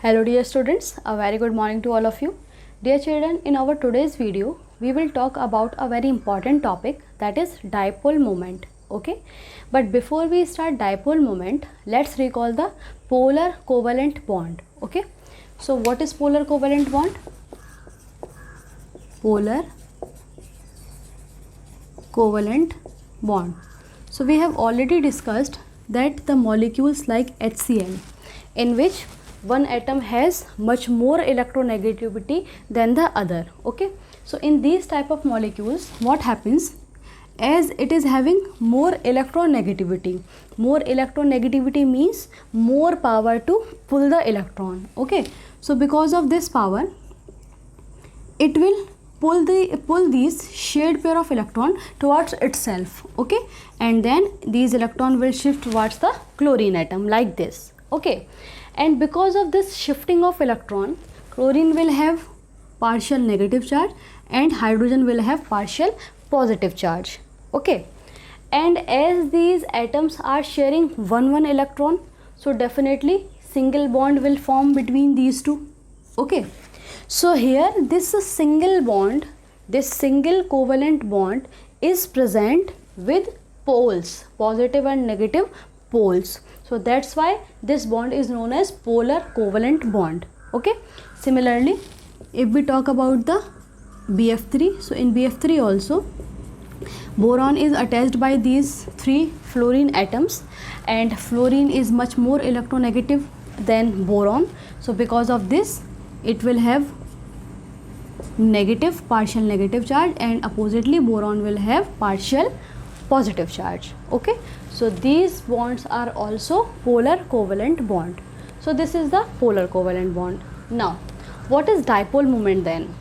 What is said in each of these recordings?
Hello dear students, a very good morning to all of you. Dear children, in our today's video, we will talk about a very important topic, that is dipole moment. Okay, but before we start dipole moment, let's recall the polar covalent bond. Okay, so what is polar covalent bond? Polar covalent bond. So we have already discussed that the molecules like HCl, in which one atom has much more electronegativity than the other. Okay, so in these type of molecules, what happens, as it is having more electronegativity means more power to pull the electron. Okay, so because of this power, it will pull these shared pair of electron towards itself. Okay, and then these electron will shift towards the chlorine atom like this. Okay, and because of this shifting of electron, chlorine will have partial negative charge and hydrogen will have partial positive charge. Okay, and as these atoms are sharing one electron, so definitely single bond will form between these two. Okay, so here this single bond, this single covalent bond is present with poles, positive and negative poles. So that's why this bond is known as polar covalent bond. Okay, similarly, if we talk about the BF3, so in BF3 also, boron is attached by these three fluorine atoms, and fluorine is much more electronegative than boron. So because of this, it will have partial negative charge, and oppositely boron will have partial positive charge. Okay, so these bonds are also polar covalent bond. So this is the polar covalent bond. Now what is dipole moment then?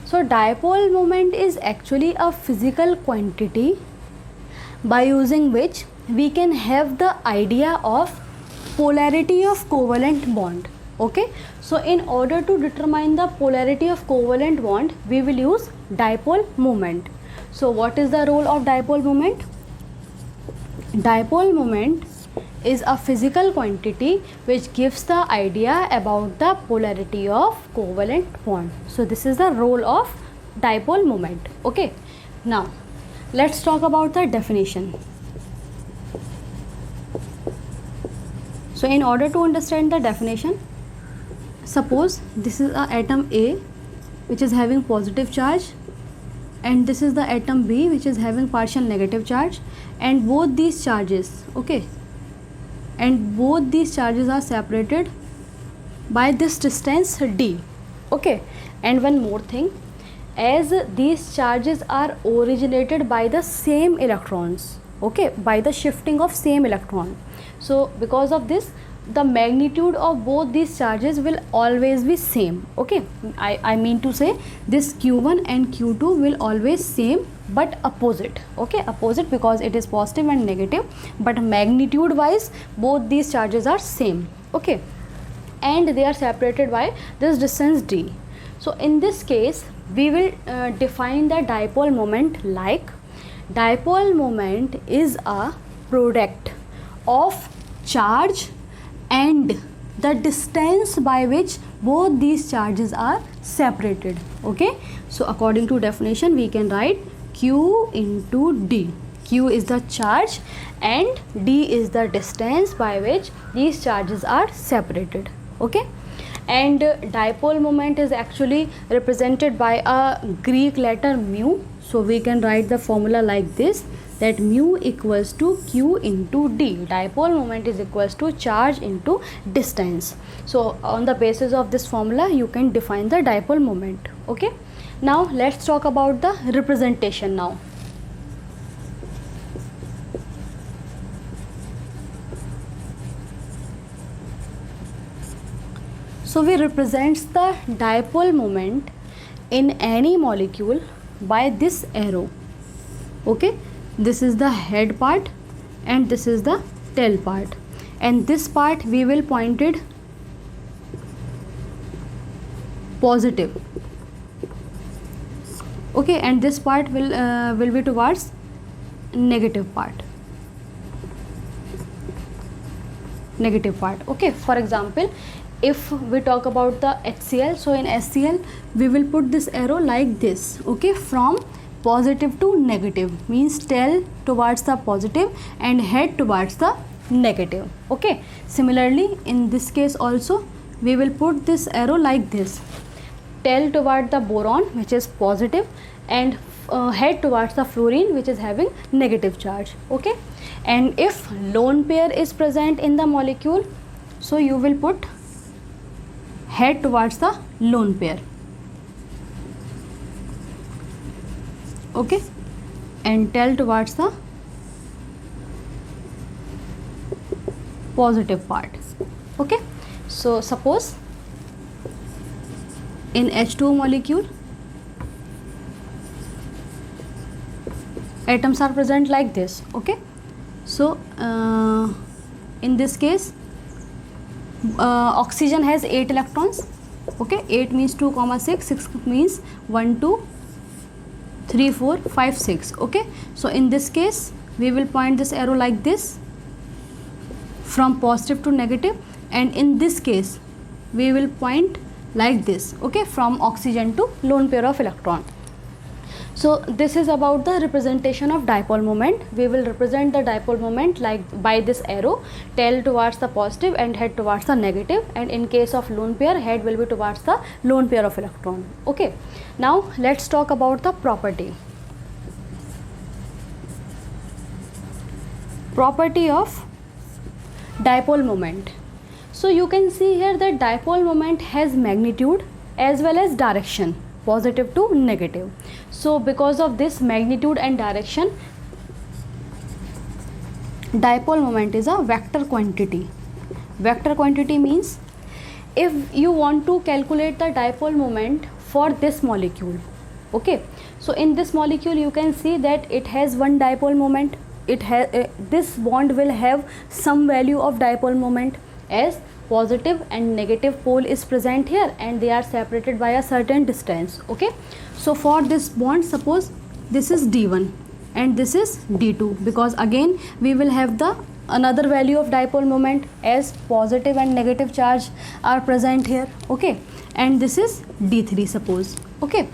So dipole moment is actually a physical quantity by using which we can have the idea of polarity of covalent bond. Okay, so in order to determine the polarity of covalent bond, we will use dipole moment. So what is the role of dipole moment? Dipole moment is a physical quantity which gives the idea about the polarity of covalent bond. So this is the role of dipole moment. Okay, now let's talk about the definition. So in order to understand the definition, suppose this is a atom A which is having positive charge, and this is the atom B which is having partial negative charge, and both these charges, okay, and both these charges are separated by this distance d. Okay, and one more thing, as these charges are originated by the same electrons, okay, by the shifting of same electron, so because of this, the magnitude of both these charges will always be same. Okay, I mean to say this Q1 and Q2 will always same but opposite. Okay, opposite because it is positive and negative, but magnitude wise both these charges are same. Okay, and they are separated by this distance d. So in this case, we will define the dipole moment like, dipole moment is a product of charge and the distance by which both these charges are separated. Okay, so according to definition, we can write Q into D. Q is the charge and D is the distance by which these charges are separated. Okay, and dipole moment is actually represented by a Greek letter mu. So we can write the formula like this, that mu equals to Q into D. Dipole moment is equals to charge into distance. So on the basis of this formula, you can define the dipole moment. Okay, now let's talk about the representation now. So we represents the dipole moment in any molecule by this arrow. Okay, this is the head part and this is the tail part, and this part we will point it positive. Okay, and this part will be towards negative part. Okay, for example, if we talk about the HCl, so in HCl we will put this arrow like this, okay, from positive to negative, means tail towards the positive and head towards the negative, okay. Similarly in this case also we will put this arrow like this, tail toward the boron, which is positive, and head towards the fluorine, which is having negative charge, okay. And if lone pair is present in the molecule, so you will put head towards the lone pair, okay, and tail towards the positive part, okay. So suppose in H2O molecule atoms are present like this, okay. So in this case oxygen has 8 electrons, okay. 8 means 2 comma 6, 6 means 1 2 3 4 5 6, okay. So in this case we will point this arrow like this from positive to negative, and in this case we will point like this, okay, from oxygen to lone pair of electron. So this is about the representation of dipole moment. We will represent the dipole moment like by this arrow, tail towards the positive and head towards the negative, and in case of lone pair, head will be towards the lone pair of electron, okay. Now let's talk about the property of dipole moment. So you can see here that dipole moment has magnitude as well as direction, positive to negative. So because of this magnitude and direction, dipole moment is a vector quantity. Vector quantity means if you want to calculate the dipole moment for this molecule, okay, so in this molecule you can see that it has one dipole moment. It has this bond will have some value of dipole moment, as positive and negative pole is present here and they are separated by a certain distance, okay. So for this bond, suppose this is D1 and this is D2, because again we will have the another value of dipole moment, as positive and negative charge are present here, okay, and this is D3 suppose, okay.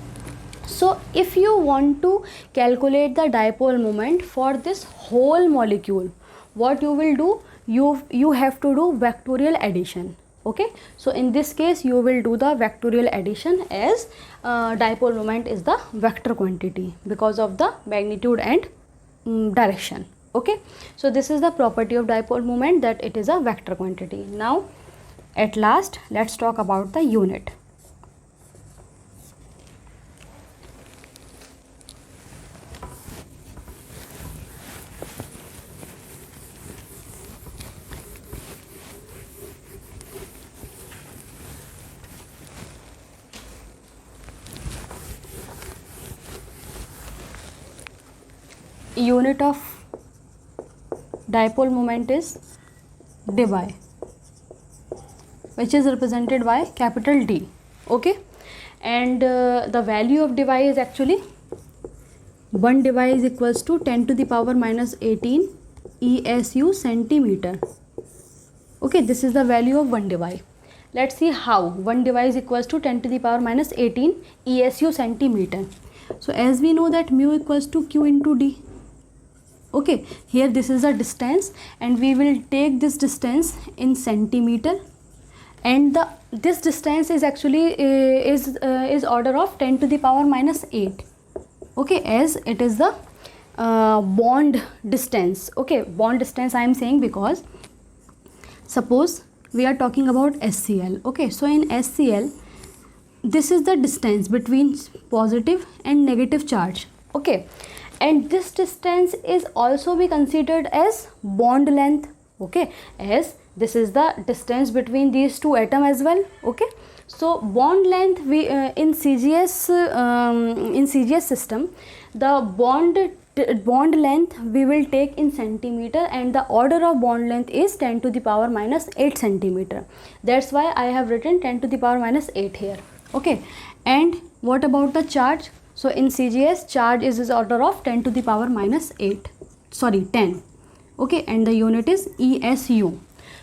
So if you want to calculate the dipole moment for this whole molecule, what you will do, you have to do vectorial addition, okay. So in this case you will do the vectorial addition, as dipole moment is the vector quantity because of the magnitude and direction, okay. So this is the property of dipole moment, that it is a vector quantity. Now at last let's talk about the unit. Unit of dipole moment is debye, which is represented by capital D, okay, and the value of debye is actually 1 debye is equals to 10 to the power minus 18 ESU centimeter, okay. This is the value of 1 debye. Let's see how 1 debye is equals to 10 to the power minus 18 ESU centimeter. So as we know that mu equals to Q into D, okay, here this is the distance and we will take this distance in centimeter, and this distance is actually is order of 10 to the power minus 8, okay, as it is the bond distance, okay. Bond distance I am saying because suppose we are talking about HCl, okay. So in HCl this is the distance between positive and negative charge, okay, and this distance is also be considered as bond length, okay, as this is the distance between these two atoms as well, okay. So bond length, we in CGS system, the bond length we will take in centimeter, and the order of bond length is 10 to the power minus 8 centimeter. That's why I have written 10 to the power minus 8 here, okay. And what about the charge? So in CGS charge is order of 10 to the power minus 10, okay, and the unit is ESU.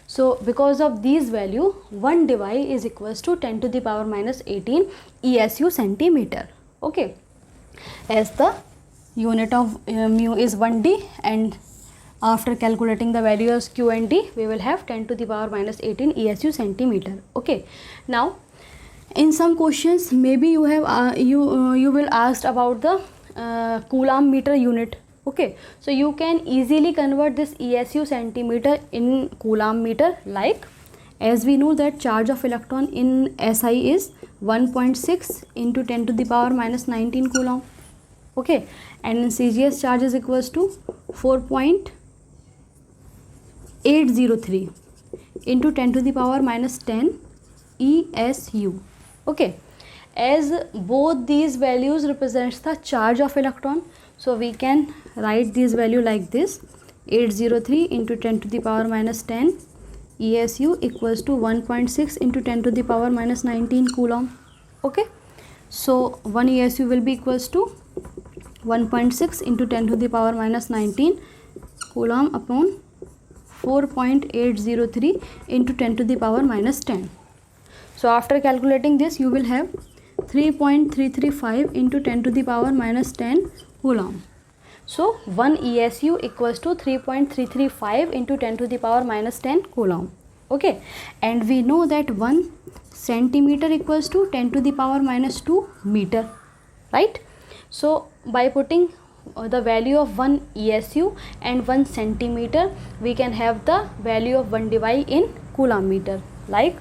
So because of these value, 1 dV is equals to 10 to the power minus 18 ESU centimeter. Okay, as the unit of mu is 1D, and after calculating the values Q and D, we will have 10 to the power minus 18 ESU centimeter. Okay, now in some questions maybe you have you will asked about the Coulomb meter unit. Okay, so you can easily convert this ESU centimeter in Coulomb meter, like as we know that charge of electron in SI is 1.6 into 10 to the power minus 19 Coulomb. Okay, and in CGS charge is equals to 4.803 into 10 to the power minus 10 ESU. Okay, as both these values represents the charge of electron, so we can write this value like this: 803 into 10 to the power minus 10 ESU equals to 1.6 into 10 to the power minus 19 Coulomb. Okay, so 1 ESU will be equals to 1.6 into 10 to the power minus 19 Coulomb upon 4.803 into 10 to the power minus 10. So after calculating this, you will have 3.335 into 10 to the power minus 10 Coulomb. So 1 ESU equals to 3.335 into 10 to the power minus 10 Coulomb. Okay, and we know that 1 centimeter equals to 10 to the power minus 2 meter, right? So by putting the value of 1 ESU and 1 centimeter, we can have the value of 1 dV in Coulomb meter, like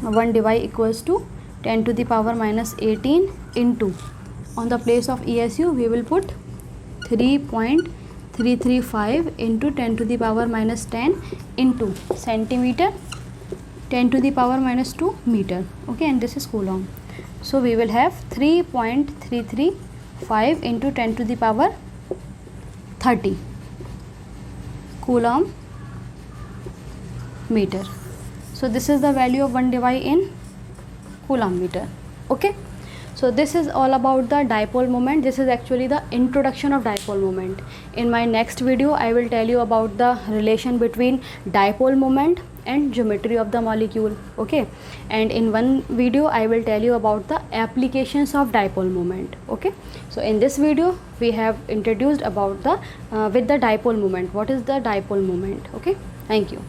1 dV equals to 10 to the power minus 18 into, on the place of ESU we will put 3.335 into 10 to the power minus 10 into centimeter 10 to the power minus 2 meter. Okay, and this is Coulomb. So we will have 3.335 into 10 to the power 30 Coulomb meter. So this is the value of 1 dV in Coulomb meter. Okay, so this is all about the dipole moment. This is actually the introduction of dipole moment. In my next video, I will tell you about the relation between dipole moment and geometry of the molecule. Okay, and in one video I will tell you about the applications of dipole moment. Okay, so in this video we have introduced about the with the dipole moment, what is the dipole moment. Okay, thank you.